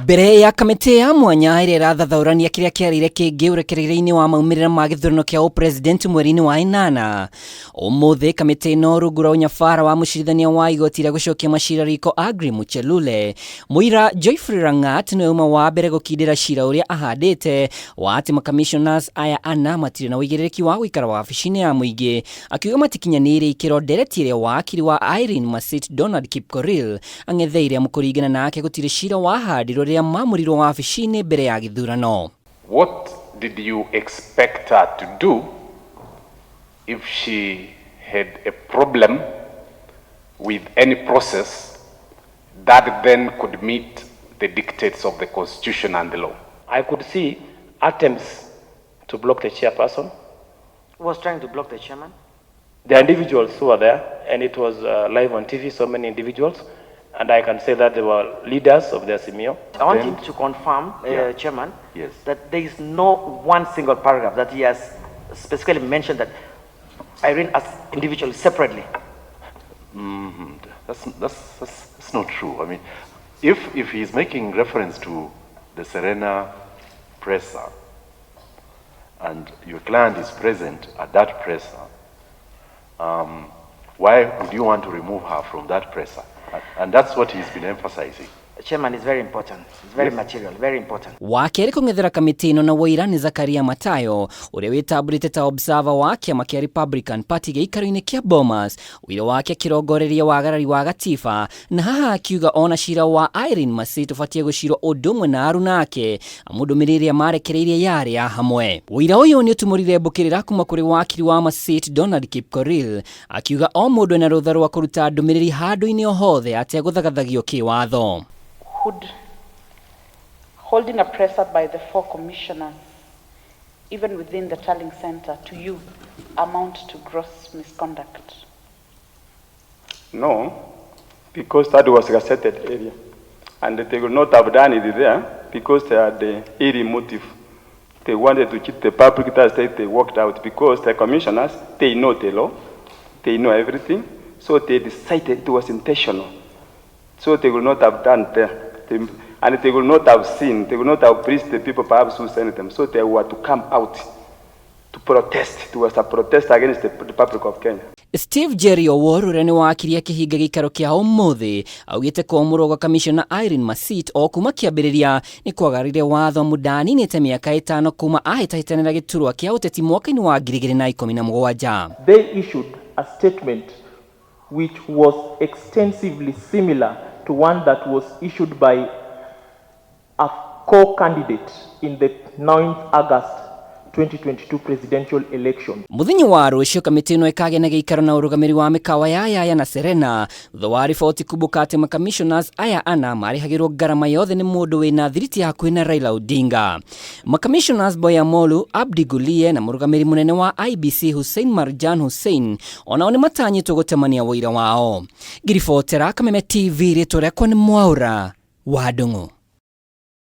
Mbere ya kamiti ya mwanya iria irathathaurania kiria kiarire kingi urekereire-ini wa moumirira ma githurano kia upresident mweri-ini wa inana. Umuthi kamiti ino rungu rwa unyabara wa mucirithnia wa igoti ria gucokia macira riko Aggrey Muchelule, muira Joyfrey Rangat niwe uma wa mbere gukindira cira uria ahandite wa ati makamicina aya ana matire na uigiriki wa guikara wabici-ini ya muingi, akiuga matikinyanire ikiro ndereti iria wakiri wa Donald Kipkorir ang'etheire mukuringana nake gutire cira wahandirwo riria moumirira wabici-ini mbere ya githurano. What did you expect her to do if she had a problem with any process that then could meet the dictates of the constitution and the law? I could see attempts to block the chairperson. Who was trying to block the chairman? The individuals who were there, and it was live on TV, so many individuals, and I can say that they were leaders of the Simeo. I want him to confirm, Chairman, yes, that there is no one single paragraph that he has specifically mentioned that Irene as individually, separately. That's not true. I mean, if he's making reference to the Serena presser, and your client is present at that presser, why would you want to remove her from that presser? And that's what he's been emphasizing. Chairman, is very important. It's very material, very important. Wakeri kung'ethera kamiti ino na waira ni Zakaria Matayo, uria witambũrĩte ta observer wa kĩama kĩa Republican Party gĩikaro-inĩ kĩa Bomas, wĩra wake akĩrongoreria wagarari wa gatiba, na haha akiuga ona cira wa Irene Masit ũbatie gũcirwo ũndũ ũmwe na aruna ake, amu ndũmĩrĩri marekereirie yarĩ ya hamwe. Wĩra ũyũ nĩ ũtumũrire mbũkĩrĩra kuma kũrĩ wakiri wa Masit Donald Kipkorir, akiuga o mũndũ ena rũtha rwa kũruta ndũmĩrĩri handũ-inĩ o hothe ategũthagathagio kĩwatho. Could holding a presser by the 4 commissioners, even within the tallying center, to you amount to gross misconduct? No, because that was a gazetted area, and they would not have done it there because they had the eerie motive. They wanted to cheat the public. That's why they worked out, because the commissioners, they know the law, they know everything, so they decided it was intentional. So they would not have done there. And they will not have seen, they will not have pleased the people perhaps who sent them. So they were to come out to protest. It was a protest against the Republic of Kenya. Steve Jerry Owor uria ni wakiri akihinga gĩikaro kĩa ũmũthĩ augĩte kwamũrwo gwa Commissioner Irene Masit o kuma kĩambĩrĩria nĩ kwagarire watho mũdaninĩte mĩaka 5 kuma ahĩtahĩtanĩra gĩturwa kĩa ũteti mwaka-inĩ wa 2017. They issued a statement which was extensively similar to one that was issued by a co-candidate in the 9th August 2022 presidential election. Mũthenya wa rũciũ kamiti ĩno ĩkagĩa na gĩikaro na ũrũgamĩrĩri wa mĩkawa ya Yaya na Serena thutha wa riboti kumbũka atĩ makamicina aya ana marĩhagĩrwo ngarama yothe nĩ mũndũ wĩna thiriti hakuhĩ na Raila Odinga. Makamicina Boya Molu, Abdi Gulie na mũrũgamĩrĩri mũnene wa IEBC Hussein Marjan Hussein onao nĩ matanyĩtwo gũtemania wĩra wao. Ngiribotera Kameme TV rĩtwa rĩakwa nĩ Mwaura wa Ndung'u.